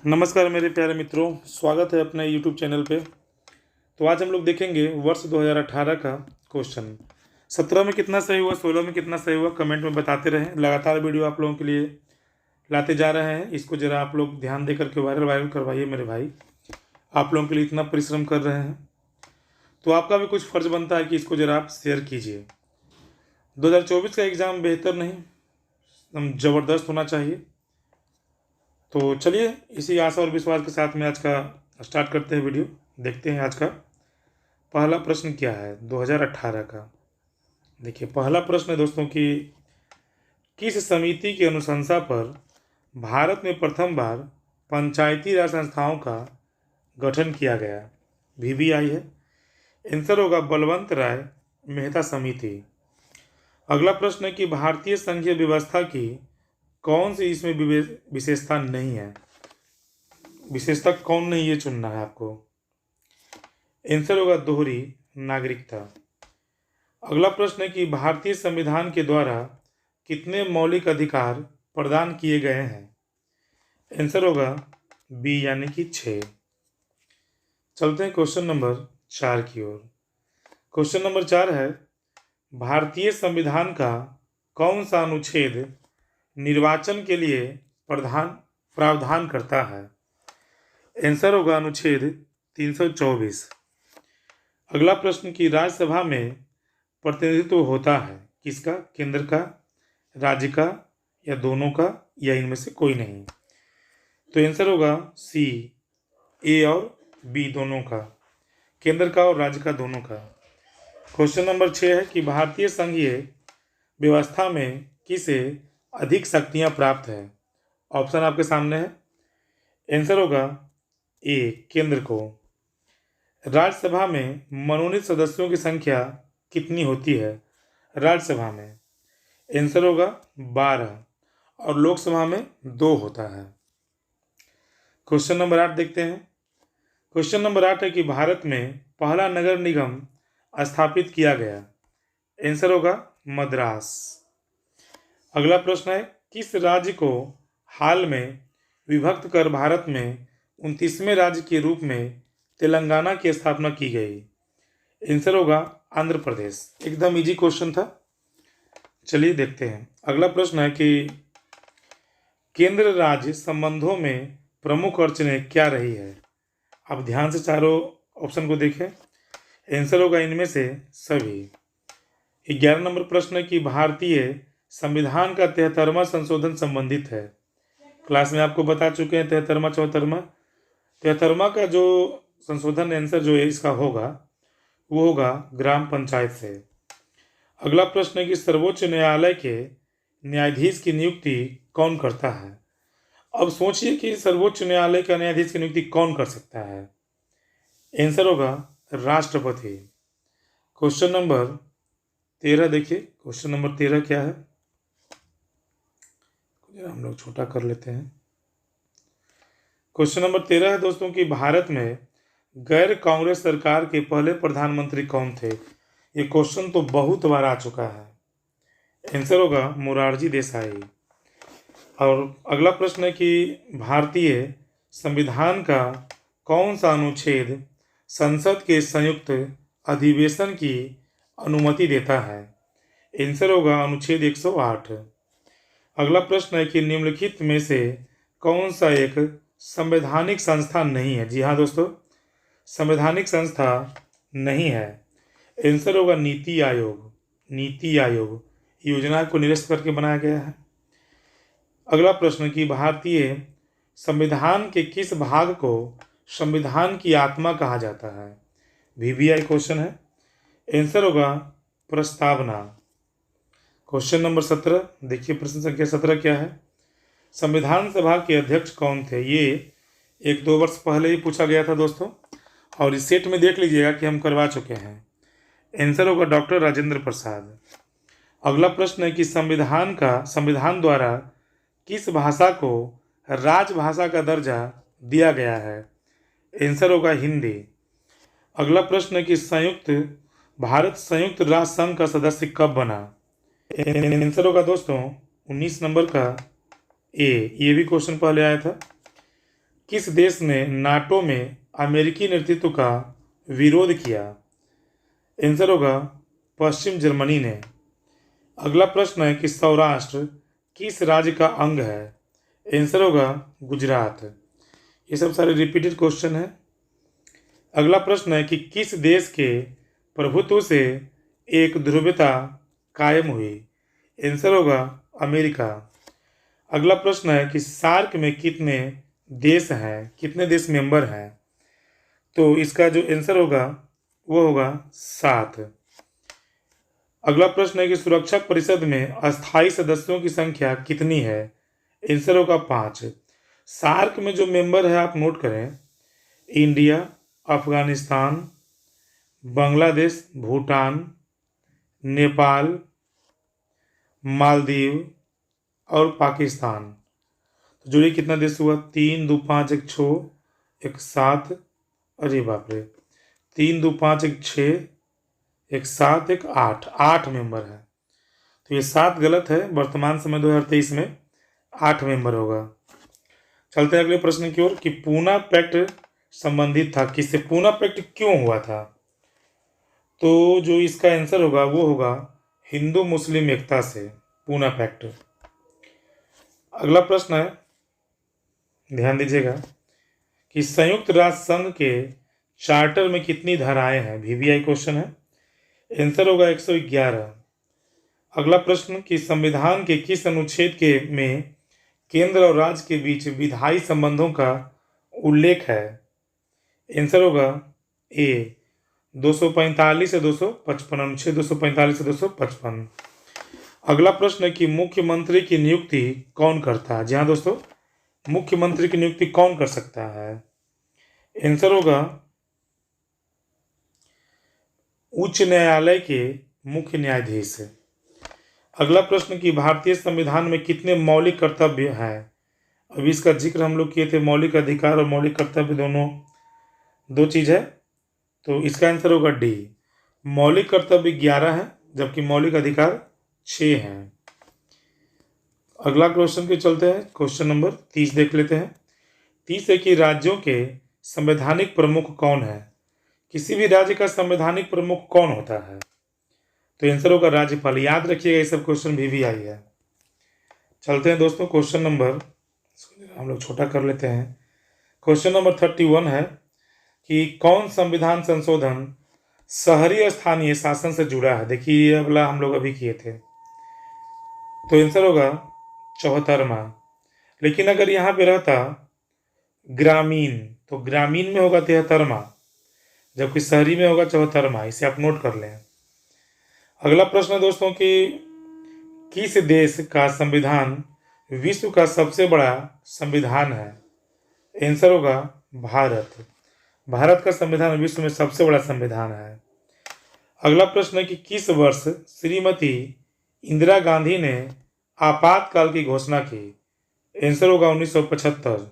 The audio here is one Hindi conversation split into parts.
नमस्कार मेरे प्यारे मित्रों, स्वागत है अपने YouTube चैनल पे। तो आज हम लोग देखेंगे वर्ष 2018 का क्वेश्चन। 17 में कितना सही हुआ, 16 में कितना सही हुआ, कमेंट में बताते रहें। लगातार वीडियो आप लोगों के लिए लाते जा रहे हैं, इसको ज़रा आप लोग ध्यान दे करके वायरल करवाइए मेरे भाई। आप लोगों के लिए इतना परिश्रम कर रहे हैं तो आपका भी कुछ फ़र्ज़ बनता है कि इसको ज़रा आप शेयर कीजिए। 2024 का एग्ज़ाम बेहतर नहीं, एकदम ज़बरदस्त होना चाहिए। तो चलिए इसी आशा और विश्वास के साथ में आज का स्टार्ट करते हैं वीडियो। देखते हैं आज का पहला प्रश्न क्या है 2018 का। देखिए पहला प्रश्न है दोस्तों कि किस समिति की अनुशंसा पर भारत में प्रथम बार पंचायती राज संस्थाओं का गठन किया गया। VBI है। आंसर होगा बलवंत राय मेहता समिति। अगला प्रश्न है कि भारतीय संघीय व्यवस्था की कौन सी इसमें विशेषता नहीं है। विशेषता कौन नहीं, ये चुनना है आपको। आंसर होगा दोहरी नागरिकता। अगला प्रश्न है कि भारतीय संविधान के द्वारा कितने मौलिक अधिकार प्रदान किए गए हैं। आंसर होगा बी यानी कि 6। चलते हैं क्वेश्चन नंबर 4 की ओर। क्वेश्चन नंबर 4 है भारतीय संविधान का कौन सा अनुच्छेद निर्वाचन के लिए प्रावधान करता है। आंसर होगा अनुच्छेद 324। अगला प्रश्न कि राज्यसभा में प्रतिनिधित्व होता है किसका, केंद्र का, राज्य का या दोनों का या इनमें से कोई नहीं। तो आंसर होगा सी, ए और बी दोनों का, केंद्र का और राज्य का दोनों का। क्वेश्चन नंबर 6 है कि भारतीय संघीय व्यवस्था में किसे अधिक शक्तियां प्राप्त है। ऑप्शन आपके सामने है। आंसर होगा ए, केंद्र को। राज्यसभा में मनोनीत सदस्यों की संख्या कितनी होती है राज्यसभा में। आंसर होगा 12 और लोकसभा में 2 होता है। क्वेश्चन नंबर 8 देखते हैं। क्वेश्चन नंबर 8 है कि भारत में पहला नगर निगम स्थापित किया गया। आंसर होगा मद्रास। अगला प्रश्न है किस राज्य को हाल में विभक्त कर भारत में 29वें राज्य के रूप में तेलंगाना की स्थापना की गई। आंसर होगा आंध्र प्रदेश। एकदम इजी क्वेश्चन था। चलिए देखते हैं। अगला प्रश्न है कि केंद्र राज्य संबंधों में प्रमुख अड़चनें क्या रही है। आप ध्यान से चारों ऑप्शन को देखें। आंसर होगा इनमें से सभी। 11 नंबर प्रश्न है कि भारतीय संविधान का 73वां संशोधन संबंधित है। क्लास में आपको बता चुके हैं 73वां 74वां का जो संशोधन आंसर जो है इसका होगा वो होगा ग्राम पंचायत से। अगला प्रश्न है कि सर्वोच्च न्यायालय के न्यायाधीश की नियुक्ति कौन करता है। अब सोचिए कि सर्वोच्च न्यायालय का न्यायाधीश की नियुक्ति कौन कर सकता है। आंसर होगा राष्ट्रपति। क्वेश्चन नंबर 13 देखिए। क्वेश्चन नंबर 13 क्या है, हम लोग छोटा कर लेते हैं। क्वेश्चन नंबर 13 है दोस्तों कि भारत में गैर कांग्रेस सरकार के पहले प्रधानमंत्री कौन थे। ये क्वेश्चन तो बहुत बार आ चुका है। आंसर होगा मोरारजी देसाई। और अगला प्रश्न है कि भारतीय संविधान का कौन सा अनुच्छेद संसद के संयुक्त अधिवेशन की अनुमति देता है। आंसर होगा अनुच्छेद 108। अगला प्रश्न है कि निम्नलिखित में से कौन सा एक संवैधानिक संस्था नहीं है। जी हाँ दोस्तों, संवैधानिक संस्था नहीं है। आंसर होगा नीति आयोग। नीति आयोग योजना को निरस्त करके बनाया गया है। अगला प्रश्न कि भारतीय संविधान के किस भाग को संविधान की आत्मा कहा जाता है। VBI क्वेश्चन है। आंसर होगा प्रस्तावना। क्वेश्चन नंबर 17 देखिए। प्रश्न संख्या 17 क्या है, संविधान सभा के अध्यक्ष कौन थे। ये 1-2 वर्ष पहले ही पूछा गया था दोस्तों, और इस सेट में देख लीजिएगा कि हम करवा चुके हैं। आंसर होगा डॉक्टर राजेंद्र प्रसाद। अगला प्रश्न है कि संविधान द्वारा किस भाषा को राजभाषा का दर्जा दिया गया है। आंसर होगा हिंदी। अगला प्रश्न है कि भारत संयुक्त राष्ट्र संघ का सदस्य कब बना। आंसर होगा दोस्तों 19 नंबर का ए। ये भी क्वेश्चन पहले आया था। किस देश ने नाटो में अमेरिकी नेतृत्व का विरोध किया? आंसर होगा पश्चिम जर्मनी ने। अगला प्रश्न है कि सौराष्ट्र किस राज्य का अंग है? आंसर होगा गुजरात। ये सब सारे रिपीटेड क्वेश्चन है। अगला प्रश्न है कि किस देश के प्रभुत्व से एक ध्रुवीयता कायम हुई? आंसर होगा अमेरिका। अगला प्रश्न है कि सार्क में कितने देश हैं, कितने देश मेंबर हैं? तो इसका जो आंसर होगा वो होगा 7। अगला प्रश्न है कि सुरक्षा परिषद में अस्थायी सदस्यों की संख्या कितनी है? आंसर होगा 5। सार्क में जो मेंबर है आप नोट करें, इंडिया, अफगानिस्तान, बांग्लादेश, भूटान, नेपाल, मालदीव और पाकिस्तान। तो जोड़िए कितना देश हुआ? 3, 2, 5, 1, 6, 1, 7, अरे बाप रे, 3, 2, 5, 1, 6, 1, 7, 1, 8, 8 मेंबर है। तो ये 7 गलत है। वर्तमान समय 2023 में 8 मेंबर होगा। चलते हैं अगले प्रश्न की ओर कि पूना पैक्ट संबंधित था किससे? पूना पैक्ट क्यों हुआ था? तो जो इसका आंसर होगा वो होगा हिंदू मुस्लिम एकता से, पूना पैक्ट। अगला प्रश्न है, ध्यान दीजिएगा कि संयुक्त राष्ट्र संघ के चार्टर में कितनी धाराएं हैं? वीवीआई क्वेश्चन है। आंसर होगा 111। अगला प्रश्न कि संविधान के किस अनुच्छेद के में केंद्र और राज्य के बीच विधायी संबंधों का उल्लेख है? आंसर होगा ए 245 से 255, अनुच्छेद 245 से 255। अगला प्रश्न है कि मुख्यमंत्री की नियुक्ति कौन करता है? जी हाँ दोस्तों, मुख्यमंत्री की नियुक्ति कौन कर सकता है? आंसर होगा उच्च न्यायालय के मुख्य न्यायाधीश। अगला प्रश्न कि भारतीय संविधान में कितने मौलिक कर्तव्य हैं? अभी इसका जिक्र हम लोग किए थे, मौलिक अधिकार और मौलिक कर्तव्य दोनों दो चीज है। तो इसका आंसर होगा डी। मौलिक कर्तव्य 11 है जबकि मौलिक अधिकार 6 हैं। अगला क्वेश्चन के चलते हैं, क्वेश्चन नंबर 30 देख लेते हैं। 30 है कि राज्यों के संवैधानिक प्रमुख कौन है? किसी भी राज्य का संवैधानिक प्रमुख कौन होता है? तो आंसर होगा राज्यपाल। याद रखिएगा, ये सब क्वेश्चन भी आई है। चलते हैं दोस्तों क्वेश्चन नंबर, हम लोग छोटा कर लेते हैं। क्वेश्चन नंबर 31 है कि कौन संविधान संशोधन शहरी स्थानीय शासन से जुड़ा है? देखिए ये वाला हम लोग अभी किए थे। तो आंसर होगा 74वां। लेकिन अगर यहाँ पे रहता ग्रामीण तो ग्रामीण में होगा 73वां, जबकि शहरी में होगा 74वां। इसे आप नोट कर लें। अगला प्रश्न है दोस्तों कि किस देश का संविधान विश्व का सबसे बड़ा संविधान है? आंसर होगा भारत। भारत का संविधान विश्व में सबसे बड़ा संविधान है। अगला प्रश्न है कि किस वर्ष श्रीमती इंदिरा गांधी ने आपातकाल की घोषणा की? आंसर होगा 1975।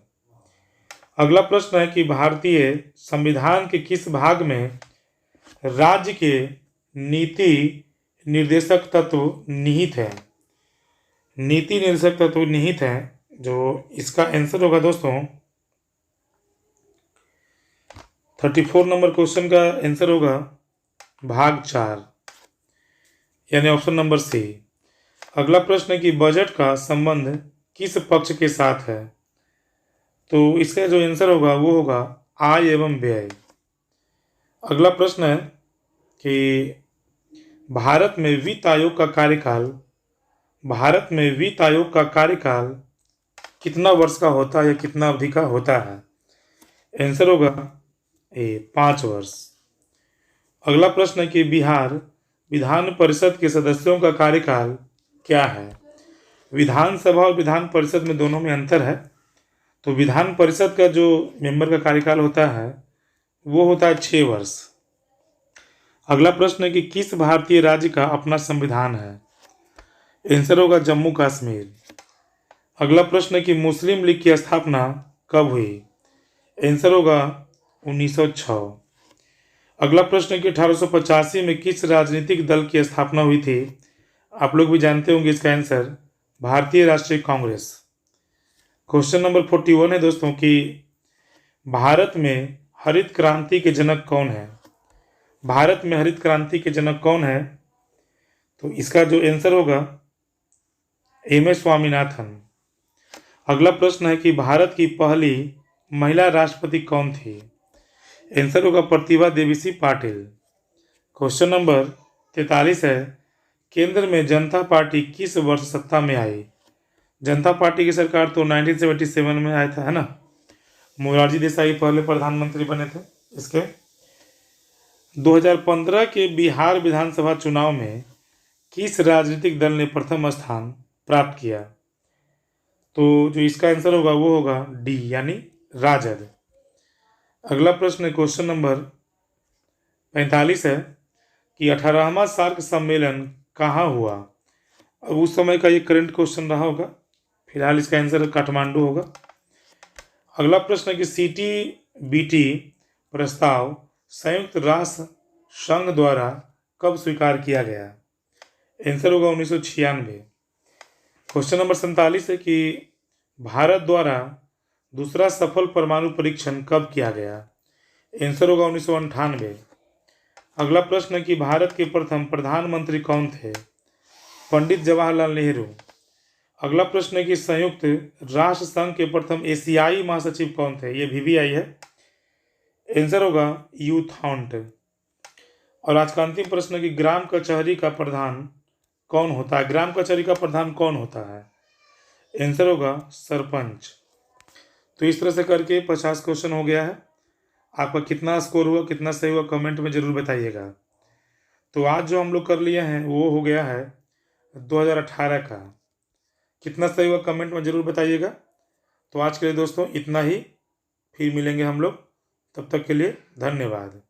अगला प्रश्न है कि भारतीय संविधान के किस भाग में राज्य के नीति निर्देशक तत्व निहित है? नीति निर्देशक तत्व निहित है, जो इसका आंसर होगा दोस्तों 34 नंबर क्वेश्चन का आंसर होगा भाग 4, यानी ऑप्शन नंबर सी। अगला प्रश्न है कि बजट का संबंध किस पक्ष के साथ है? तो इसका जो आंसर होगा वो होगा आय एवं व्यय। अगला प्रश्न है कि भारत में वित्त आयोग का कार्यकाल कितना वर्ष का होता है या कितना अवधि का होता है? आंसर होगा ए 5 वर्ष। अगला प्रश्न है कि बिहार विधान परिषद के सदस्यों का कार्यकाल क्या है? विधानसभा और विधान परिषद में दोनों में अंतर है। तो विधान परिषद का जो मेंबर का कार्यकाल होता है वो होता है 6 वर्ष। अगला प्रश्न है कि किस भारतीय राज्य का अपना संविधान है? आंसर होगा जम्मू कश्मीर। अगला प्रश्न है कि मुस्लिम लीग की स्थापना कब हुई? आंसर होगा 1906। अगला प्रश्न है कि 1885 में किस राजनीतिक दल की स्थापना हुई थी? आप लोग भी जानते होंगे इसका आंसर भारतीय राष्ट्रीय कांग्रेस। क्वेश्चन नंबर 41 है दोस्तों कि भारत में हरित क्रांति के जनक कौन है? भारत में हरित क्रांति के जनक कौन है? तो इसका जो आंसर होगा एम एस स्वामीनाथन। अगला प्रश्न है कि भारत की पहली महिला राष्ट्रपति कौन थी? आंसर होगा प्रतिभा देवी पाटिल। क्वेश्चन नंबर 43 है, केंद्र में जनता पार्टी किस वर्ष सत्ता में आई? जनता पार्टी की सरकार तो 1977 में आया था, है ना। मोरारजी देसाई पहले प्रधानमंत्री बने थे। इसके 2015 के बिहार विधानसभा चुनाव में किस राजनीतिक दल ने प्रथम स्थान प्राप्त किया? तो जो इसका आंसर होगा वो होगा डी यानी राजद। अगला प्रश्न है क्वेश्चन नंबर 45 है कि 18वां सार्क सम्मेलन कहाँ हुआ? अब उस समय का ये करंट क्वेश्चन रहा होगा, फिलहाल इसका आंसर काठमांडू होगा। अगला प्रश्न है कि CTBT प्रस्ताव संयुक्त राष्ट्र संघ द्वारा कब स्वीकार किया गया? आंसर होगा 1996। क्वेश्चन नंबर 47 है कि भारत द्वारा दूसरा सफल परमाणु परीक्षण कब किया गया? आंसर होगा 1998। अगला प्रश्न है कि भारत के प्रथम प्रधानमंत्री कौन थे? पंडित जवाहरलाल नेहरू। अगला प्रश्न है कि संयुक्त राष्ट्र संघ के प्रथम एशियाई महासचिव कौन थे? ये VVI है। आंसर होगा यू थाउट। और आज का अंतिम प्रश्न है कि ग्राम कचहरी का प्रधान कौन होता है? ग्राम कचहरी का प्रधान कौन होता है? आंसर होगा सरपंच। तो इस तरह से करके 50 क्वेश्चन हो गया है। आपका कितना स्कोर हुआ, कितना सही हुआ, कमेंट में ज़रूर बताइएगा। तो आज जो हम लोग कर लिए हैं वो हो गया है 2018 का। कितना सही हुआ कमेंट में ज़रूर बताइएगा। तो आज के लिए दोस्तों इतना ही, फिर मिलेंगे हम लोग, तब तक के लिए धन्यवाद।